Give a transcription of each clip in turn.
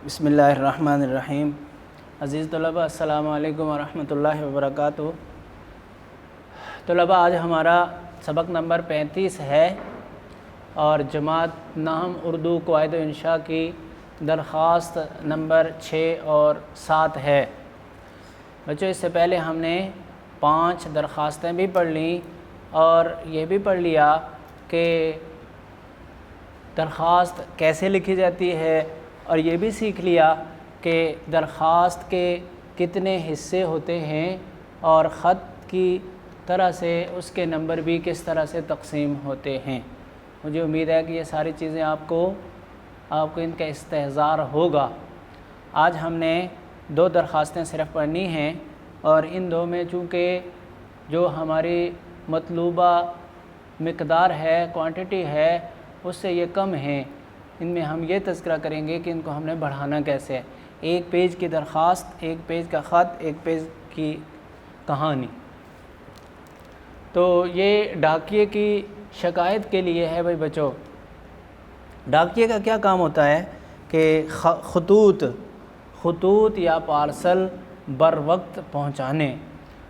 بسم اللہ الرحمن الرحیم۔ عزیز طلباء، السلام علیکم ورحمۃ اللہ وبرکاتہ۔ طلباء، آج ہمارا سبق نمبر 35 ہے اور جماعت نحو اردو قواعد و انشاء کی درخواست نمبر 6 اور 7 ہے۔ بچوں، اس سے پہلے ہم نے 5 درخواستیں بھی پڑھ لیں اور یہ بھی پڑھ لیا کہ درخواست کیسے لکھی جاتی ہے، اور یہ بھی سیکھ لیا کہ درخواست کے کتنے حصے ہوتے ہیں اور خط کی طرح سے اس کے نمبر بھی کس طرح سے تقسیم ہوتے ہیں۔ مجھے امید ہے کہ یہ ساری چیزیں آپ کو ان کا استحضار ہوگا۔ آج ہم نے 2 درخواستیں صرف پڑھنی ہیں، اور ان 2 میں چونکہ جو ہماری مطلوبہ مقدار ہے، کوانٹٹی ہے، اس سے یہ کم ہیں۔ ان میں ہم یہ تذکرہ کریں گے کہ ان کو ہم نے بڑھانا کیسے ہے۔ 1 پیج کی درخواست، 1 پیج کا خط، 1 پیج کی کہانی۔ تو یہ ڈاکیے کی شکایت کے لیے ہے۔ بھائی بچوں، ڈاکیے کا کیا کام ہوتا ہے کہ خطوط یا پارسل بر وقت پہنچانے،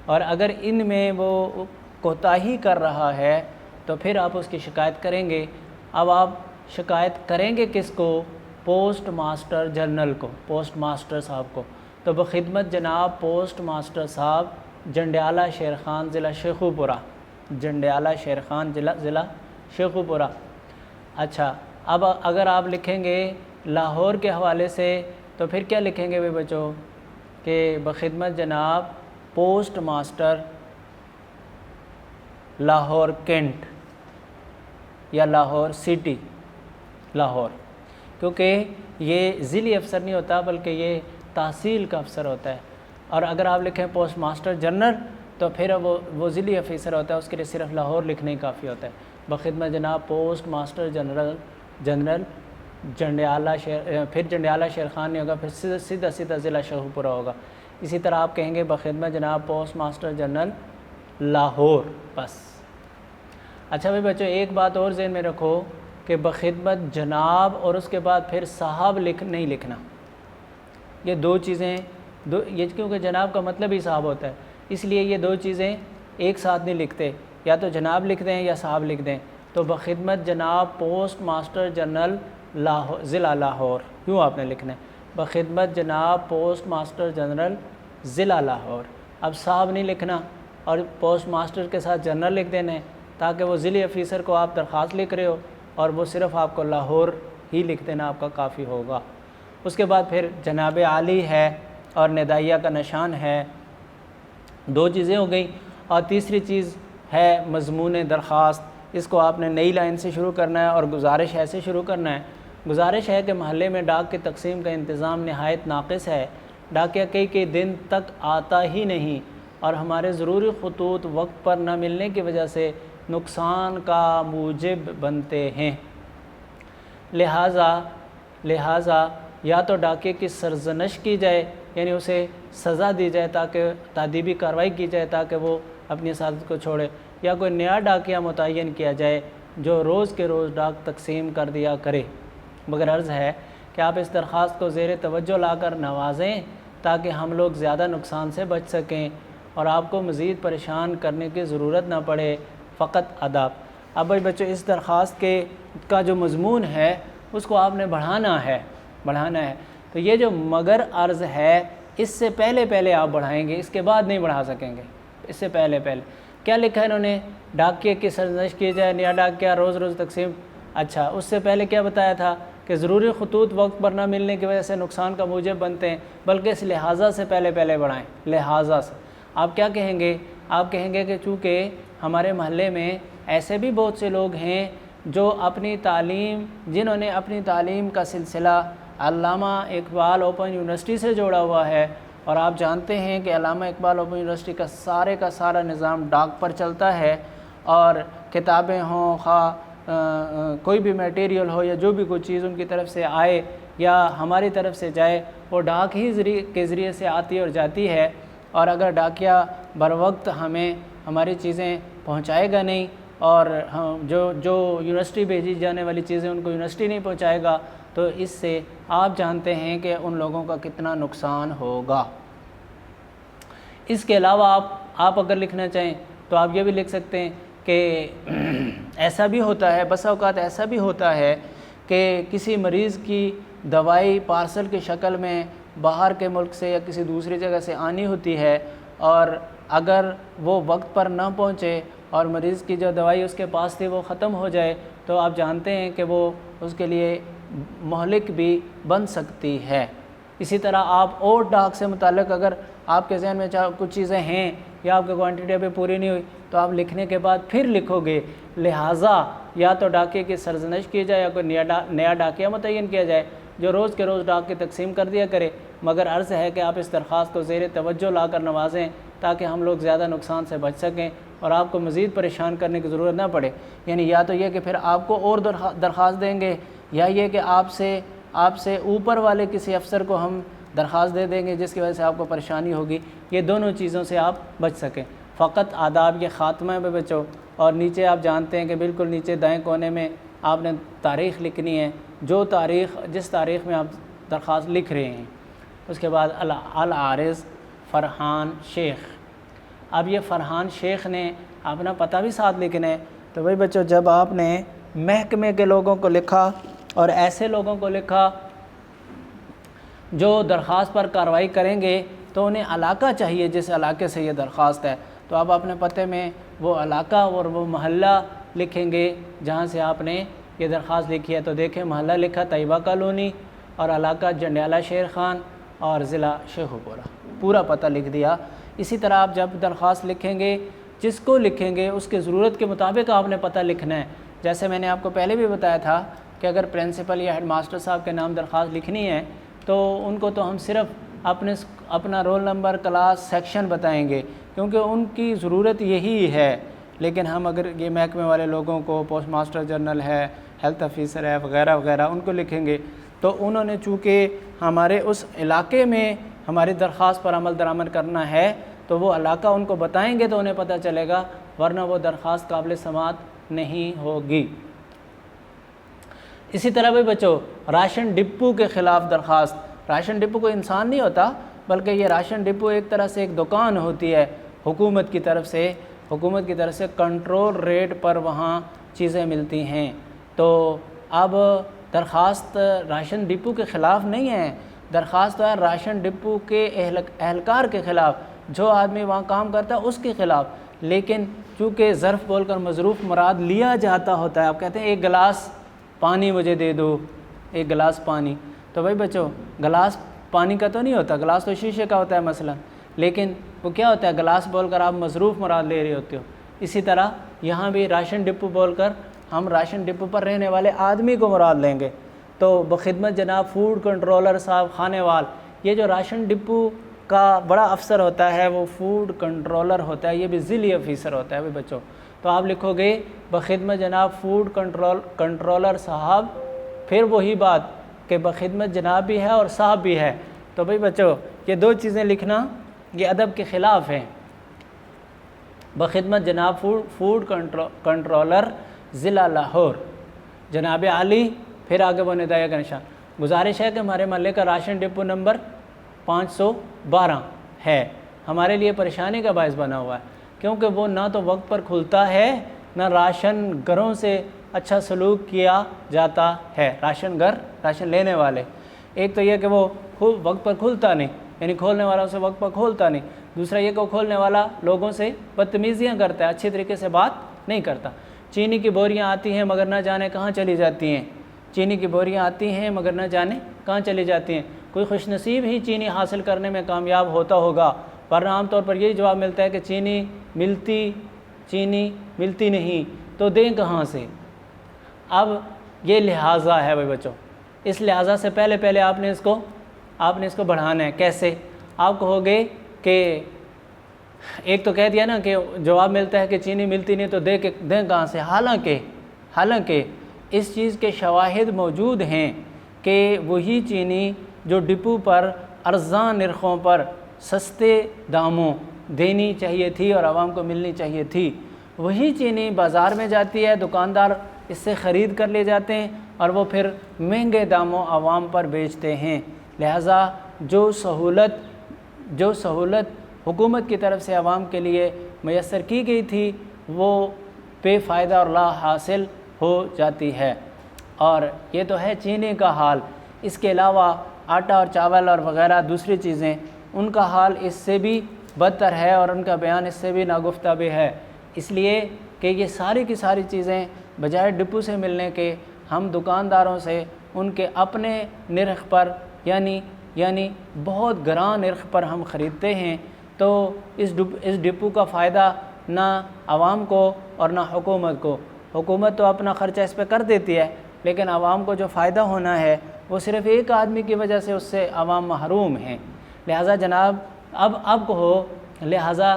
اور اگر ان میں وہ کوتاہی کر رہا ہے تو پھر آپ اس کی شکایت کریں گے۔ اب آپ شکایت کریں گے کس کو؟ پوسٹ ماسٹر جنرل کو، پوسٹ ماسٹر صاحب کو۔ تو بخدمت جناب پوسٹ ماسٹر صاحب، جنڈیالہ شیر خان، ضلع شیخوپورہ، جنڈیالہ شیر خان، ضلع شیخوپورہ۔ اچھا، اب اگر آپ لکھیں گے لاہور کے حوالے سے تو پھر کیا لکھیں گے بھائی بچوں کہ بخدمت جناب پوسٹ ماسٹر لاہور کینٹ یا لاہور سٹی، لاہور، کیونکہ یہ ضلعی افسر نہیں ہوتا بلکہ یہ تحصیل کا افسر ہوتا ہے۔ اور اگر آپ لکھیں پوسٹ ماسٹر جنرل تو پھر وہ ضلعی افسر ہوتا ہے، اس کے لیے صرف لاہور لکھنے ہی کافی ہوتا ہے۔ بخدمت جناب post master general جنڈیالہ Sher Khan نہیں ہوگا، پھر سیدھا ضلع شیخوپورہ ہوگا۔ اسی طرح آپ کہیں گے بخدمت جناب پوسٹ ماسٹر جنرل لاہور، بس۔ اچھا بھائی بچوں، ایک بات اور ذہن میں رکھو کہ بخدمت جناب اور اس کے بعد پھر صاحب نہیں لکھنا۔ یہ 2 چیزیں یہ کیونکہ جناب کا مطلب ہی صاحب ہوتا ہے، اس لیے یہ 2 چیزیں ایک ساتھ نہیں لکھتے، یا تو جناب لکھ دیں یا صاحب لکھ دیں۔ تو بخدمت جناب پوسٹ ماسٹر جنرل لاہور، ضلع لاہور، یوں آپ نے لکھنا ہے، بخدمت جناب پوسٹ ماسٹر جنرل ضلع لاہور۔ اب صاحب نہیں لکھنا اور پوسٹ ماسٹر کے ساتھ جنرل لکھ دینا ہے، تاکہ وہ ضلعی افیسر کو آپ درخواست لکھ رہے ہو اور وہ صرف آپ کو لاہور ہی لکھ دینا آپ کا کافی ہوگا۔ اس کے بعد پھر جناب عالی ہے اور ندائیہ کا نشان ہے۔ 2 چیزیں ہو گئیں، اور تیسری چیز ہے مضمون درخواست۔ اس کو آپ نے نئی لائن سے شروع کرنا ہے اور گزارش ایسے شروع کرنا ہے۔ گزارش ہے کہ محلے میں ڈاک کی تقسیم کا انتظام نہایت ناقص ہے، ڈاکیہ کئی دن تک آتا ہی نہیں، اور ہمارے ضروری خطوط وقت پر نہ ملنے کی وجہ سے نقصان کا موجب بنتے ہیں۔ لہٰذا یا تو ڈاکیے کی سرزنش کی جائے، یعنی اسے سزا دی جائے، تاکہ تادیبی کارروائی کی جائے تاکہ وہ اپنی سعادت کو چھوڑے، یا کوئی نیا ڈاکیہ متعین کیا جائے جو روز کے روز ڈاک تقسیم کر دیا کرے۔ مگر عرض ہے کہ آپ اس درخواست کو زیر توجہ لا کر نوازیں تاکہ ہم لوگ زیادہ نقصان سے بچ سکیں اور آپ کو مزید پریشان کرنے کی ضرورت نہ پڑے، فقط ادب۔ اب بھائی بچوں، اس درخواست کا جو مضمون ہے اس کو آپ نے بڑھانا ہے۔ تو یہ جو مگر عرض ہے، اس سے پہلے آپ بڑھائیں گے، اس کے بعد نہیں بڑھا سکیں گے۔ اس سے پہلے کیا لکھا ہے انہوں نے؟ ڈاکیے کی سرزنش کی جائے، نیا ڈاکیہ روز تقسیم۔ اچھا، اس سے پہلے کیا بتایا تھا کہ ضروری خطوط وقت پر نہ ملنے کی وجہ سے نقصان کا موجب بنتے ہیں، بلکہ اس لہٰذا سے پہلے بڑھائیں، لہٰذا سے۔ آپ کیا کہیں گے؟ آپ کہیں گے کہ چونکہ ہمارے محلے میں ایسے بھی بہت سے لوگ ہیں جنہوں نے اپنی تعلیم کا سلسلہ علامہ اقبال اوپن یونیورسٹی سے جوڑا ہوا ہے، اور آپ جانتے ہیں کہ علامہ اقبال اوپن یونیورسٹی کا سارا نظام ڈاک پر چلتا ہے، اور کتابیں ہوں، کوئی بھی میٹیریل ہو یا جو بھی کوئی چیز ان کی طرف سے آئے یا ہماری طرف سے جائے، وہ ڈاک ہی کے ذریعے سے آتی اور جاتی ہے۔ اور اگر ڈاکیہ بر وقت ہمیں ہماری چیزیں پہنچائے گا نہیں اور جو یونیورسٹی بھیجی جانے والی چیزیں ان کو یونیورسٹی نہیں پہنچائے گا تو اس سے آپ جانتے ہیں کہ ان لوگوں کا کتنا نقصان ہوگا۔ اس کے علاوہ آپ اگر لکھنا چاہیں تو آپ یہ بھی لکھ سکتے ہیں کہ ایسا بھی ہوتا ہے، بسا اوقات ایسا بھی ہوتا ہے کہ کسی مریض کی دوائی پارسل کی شکل میں باہر کے ملک سے یا کسی دوسری جگہ سے آنی ہوتی ہے، اور اگر وہ وقت پر نہ پہنچے اور مریض کی جو دوائی اس کے پاس تھی وہ ختم ہو جائے تو آپ جانتے ہیں کہ وہ اس کے لیے مہلک بھی بن سکتی ہے۔ اسی طرح آپ اور ڈاک سے متعلق اگر آپ کے ذہن میں کچھ چیزیں ہیں یا آپ کی کوانٹٹی ابھی پوری نہیں ہوئی تو آپ لکھنے کے بعد پھر لکھو گے، لہٰذا یا تو ڈاکے کی سرزنش کی جائے یا کوئی نیا ڈاکیہ متعین کیا جائے جو روز کے روز ڈاک کی تقسیم کر دیا کرے، مگر عرض ہے کہ آپ اس درخواست کو زیر توجہ لا کر نوازیں تاکہ ہم لوگ زیادہ نقصان سے بچ سکیں اور آپ کو مزید پریشان کرنے کی ضرورت نہ پڑے۔ یعنی یا تو یہ کہ پھر آپ کو اور درخواست دیں گے، یا یہ کہ آپ سے اوپر والے کسی افسر کو ہم درخواست دے دیں گے جس کی وجہ سے آپ کو پریشانی ہوگی۔ یہ دونوں چیزوں سے آپ بچ سکیں۔ فقط آداب یہ خاتمہ میں بچو، اور نیچے آپ جانتے ہیں کہ بالکل نیچے دائیں کونے میں آپ نے تاریخ لکھنی ہے، جس تاریخ میں آپ درخواست لکھ رہے ہیں۔ اس کے بعد العارض فرحان شیخ۔ اب یہ فرحان شیخ نے اپنا پتہ بھی ساتھ لکھنا ہے۔ تو بھائی بچوں، جب آپ نے محکمے کے لوگوں کو لکھا اور ایسے لوگوں کو لکھا جو درخواست پر کارروائی کریں گے تو انہیں علاقہ چاہیے جس علاقے سے یہ درخواست ہے، تو آپ اپنے پتے میں وہ علاقہ اور وہ محلہ لکھیں گے جہاں سے آپ نے یہ درخواست لکھی ہے۔ تو دیکھیں، محلہ لکھا طیبہ کالونی اور علاقہ جنڈیالہ شیر خان اور ضلع شیخو پورہ، پورا پتہ لکھ دیا۔ اسی طرح آپ جب درخواست لکھیں گے، جس کو لکھیں گے اس کے ضرورت کے مطابق آپ نے پتہ لکھنا ہے۔ جیسے میں نے آپ کو پہلے بھی بتایا تھا کہ اگر پرنسپل یا ہیڈ ماسٹر صاحب کے نام درخواست لکھنی ہے تو ان کو تو ہم صرف اپنا رول نمبر، کلاس، سیکشن بتائیں گے کیونکہ ان کی ضرورت یہی ہے۔ لیکن ہم اگر یہ محکمے والے لوگوں کو، پوسٹ ماسٹر جنرل ہے، ہیلتھ آفیسر ہے وغیرہ وغیرہ، ان کو لکھیں گے تو انہوں نے چونکہ ہمارے اس علاقے میں ہماری درخواست پر عمل درآمد کرنا ہے تو وہ علاقہ ان کو بتائیں گے تو انہیں پتہ چلے گا، ورنہ وہ درخواست قابل سماعت نہیں ہوگی۔ اسی طرح بھی بچو، راشن ڈپو کے خلاف درخواست۔ راشن ڈپو کوئی انسان نہیں ہوتا بلکہ یہ راشن ڈپو ایک طرح سے ایک دکان ہوتی ہے حکومت کی طرف سے کنٹرول ریٹ پر وہاں چیزیں ملتی ہیں۔ تو اب درخواست راشن ڈپو کے خلاف نہیں ہے، درخواست ہے راشن ڈپو کے اہلکار کے خلاف، جو آدمی وہاں کام کرتا ہے اس کے خلاف۔ لیکن چونکہ ظرف بول کر مظروف مراد لیا جاتا ہوتا ہے، آپ کہتے ہیں ایک گلاس پانی مجھے دے دو، ایک گلاس پانی، تو بھائی بچو گلاس پانی کا تو نہیں ہوتا، گلاس تو شیشے کا ہوتا ہے مثلا، لیکن وہ کیا ہوتا ہے، گلاس بول کر آپ مظروف مراد لے رہے ہوتے ہو۔ اسی طرح یہاں بھی راشن ڈپو بول کر ہم راشن ڈپو پر رہنے والے آدمی کو مراد لیں گے۔ تو بخدمت جناب فوڈ کنٹرولر صاحب خانے وال، یہ جو راشن ڈپو کا بڑا افسر ہوتا ہے وہ فوڈ کنٹرولر ہوتا ہے، یہ بھی ضلعی آفیسر ہوتا ہے۔ بھائی بچوں، تو آپ لکھو گے بخدمت جناب فوڈ کنٹرولر صاحب، پھر وہی بات کہ بخدمت جناب بھی ہے اور صاحب بھی ہے۔ تو بھائی بچوں، یہ دو چیزیں لکھنا یہ ادب کے خلاف ہیں۔ بخدمت جناب فوڈ کنٹرولر ضلع لاہور، جناب عالی، پھر آگے وہ ندائیہ کا نشان۔ گزارش ہے کہ ہمارے محلے کا راشن ڈپو نمبر 512 ہے، ہمارے لیے پریشانی کا باعث بنا ہوا ہے کیونکہ وہ نہ تو وقت پر کھلتا ہے نہ راشن گھروں سے اچھا سلوک کیا جاتا ہے۔ راشن لینے والے، ایک تو یہ کہ وہ وقت پر کھلتا نہیں، یعنی کھولنے والا اسے وقت پر کھولتا نہیں، دوسرا یہ کہ وہ کھولنے والا لوگوں سے بدتمیزیاں کرتا ہے، اچھی طریقے سے بات نہیں کرتا۔ چینی کی بوریاں آتی ہیں مگر نہ جانے کہاں چلی جاتی ہیں، چینی کی بوریاں آتی ہیں مگر نہ جانے کہاں چلی جاتی ہیں۔ کوئی خوش نصیب ہی چینی حاصل کرنے میں کامیاب ہوتا ہوگا، ورنہ عام طور پر یہی جواب ملتا ہے کہ چینی ملتی نہیں تو دیں کہاں سے۔ اب یہ لہٰذا ہے بھائی بچوں، اس لہٰذا سے پہلے آپ نے اس کو بڑھانا ہے۔ کیسے؟ آپ کہو گے کہ ایک تو کہہ دیا نا کہ جواب ملتا ہے کہ چینی ملتی نہیں تو دیں کہاں سے، حالانکہ اس چیز کے شواہد موجود ہیں کہ وہی چینی جو ڈپو پر ارزاں نرخوں پر سستے داموں دینی چاہیے تھی اور عوام کو ملنی چاہیے تھی، وہی چینی بازار میں جاتی ہے، دکاندار اس سے خرید کر لے جاتے ہیں اور وہ پھر مہنگے داموں عوام پر بیچتے ہیں۔ لہٰذا جو سہولت حکومت کی طرف سے عوام کے لیے میسر کی گئی تھی وہ بے فائدہ اور لا حاصل ہو جاتی ہے۔ اور یہ تو ہے چینی کا حال۔ اس کے علاوہ آٹا اور چاول اور وغیرہ دوسری چیزیں، ان کا حال اس سے بھی بدتر ہے اور ان کا بیان اس سے بھی ناگفتہ بھی ہے، اس لیے کہ یہ ساری کی ساری چیزیں بجائے ڈپو سے ملنے کے ہم دکانداروں سے ان کے اپنے نرخ پر یعنی بہت گراں نرخ پر ہم خریدتے ہیں، تو اس ڈپو کا فائدہ نہ عوام کو اور نہ حکومت کو۔ حکومت تو اپنا خرچہ اس پہ کر دیتی ہے، لیکن عوام کو جو فائدہ ہونا ہے وہ صرف ایک آدمی کی وجہ سے اس سے عوام محروم ہیں۔ لہٰذا جناب اب کہو، لہٰذا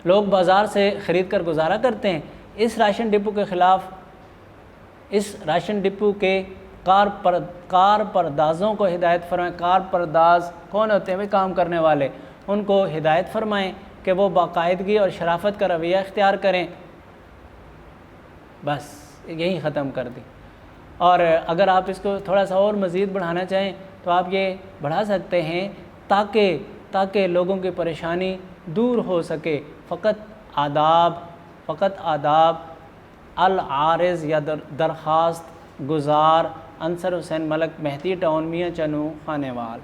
لوگ بازار سے خرید کر گزارا کرتے ہیں۔ اس راشن ڈپو کے خلاف، اس راشن ڈپو کے کارپردازوں کو ہدایت فرمائیں۔ کارپرداز کون ہوتے ہیں؟ کام کرنے والے، ان کو ہدایت فرمائیں کہ وہ باقاعدگی اور شرافت کا رویہ اختیار کریں۔ بس یہی ختم کر دی۔ اور اگر آپ اس کو تھوڑا سا اور مزید بڑھانا چاہیں تو آپ یہ بڑھا سکتے ہیں تاکہ لوگوں کی پریشانی دور ہو سکے۔ فقط آداب العارض یا درخواست گزار انصر حسین ملک، مہدی ٹاؤن، میاں چنو، خانے وال،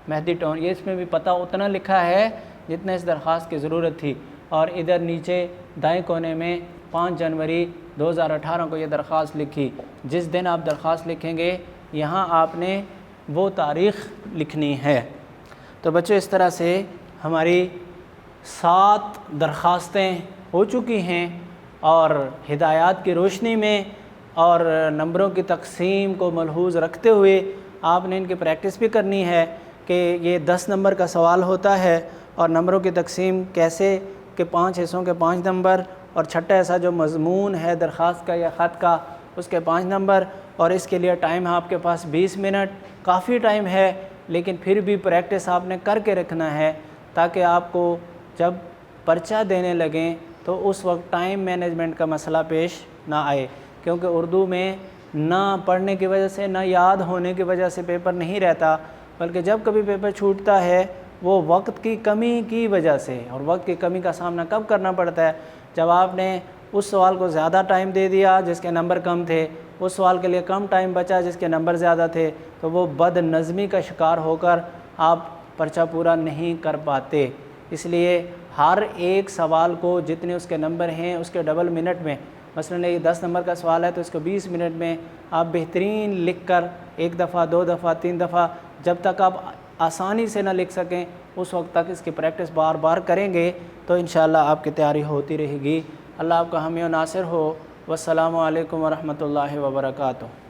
مہدی ٹاؤن۔ یہ اس میں بھی پتہ اتنا لکھا ہے جتنا اس درخواست کی ضرورت تھی، اور ادھر نیچے دائیں کونے میں 5 جنوری 2018 کو یہ درخواست لکھی۔ جس دن آپ درخواست لکھیں گے یہاں آپ نے وہ تاریخ لکھنی ہے۔ تو بچوں اس طرح سے ہماری 7 درخواستیں ہو چکی ہیں، اور ہدایات کی روشنی میں اور نمبروں کی تقسیم کو ملحوظ رکھتے ہوئے آپ نے ان کی پریکٹس بھی کرنی ہے کہ یہ 10 نمبر کا سوال ہوتا ہے اور نمبروں کی تقسیم کیسے کہ 5 حصوں کے 5 نمبر، اور چھٹا ایسا جو مضمون ہے درخواست کا یا خط کا اس کے 5 نمبر، اور اس کے لیے ٹائم ہے آپ کے پاس 20 منٹ۔ کافی ٹائم ہے، لیکن پھر بھی پریکٹس آپ نے کر کے رکھنا ہے تاکہ آپ کو جب پرچہ دینے لگیں تو اس وقت ٹائم مینجمنٹ کا مسئلہ پیش نہ آئے، کیونکہ اردو میں نہ پڑھنے کی وجہ سے نہ یاد ہونے کی وجہ سے پیپر نہیں رہتا، بلکہ جب کبھی پیپر چھوٹتا ہے وہ وقت کی کمی کی وجہ سے۔ اور وقت کی کمی کا سامنا کب کرنا پڑتا ہے؟ جب آپ نے اس سوال کو زیادہ ٹائم دے دیا جس کے نمبر کم تھے، اس سوال کے لیے کم ٹائم بچا جس کے نمبر زیادہ تھے، تو وہ بد نظمی کا شکار ہو کر آپ پرچہ پورا نہیں کر پاتے۔ اس لیے ہر ایک سوال کو جتنے اس کے نمبر ہیں اس کے ڈبل منٹ میں، مثلا یہ 10 نمبر کا سوال ہے تو اس کو 20 منٹ میں آپ بہترین لکھ کر 1 دفعہ 2 دفعہ 3 دفعہ جب تک آپ آسانی سے نہ لکھ سکیں اس وقت تک اس کی پریکٹس بار بار کریں گے تو انشاءاللہ آپ کی تیاری ہوتی رہے گی۔ اللہ آپ کا حامی و ناصر ہو۔ والسلام علیکم ورحمۃ اللہ وبرکاتہ۔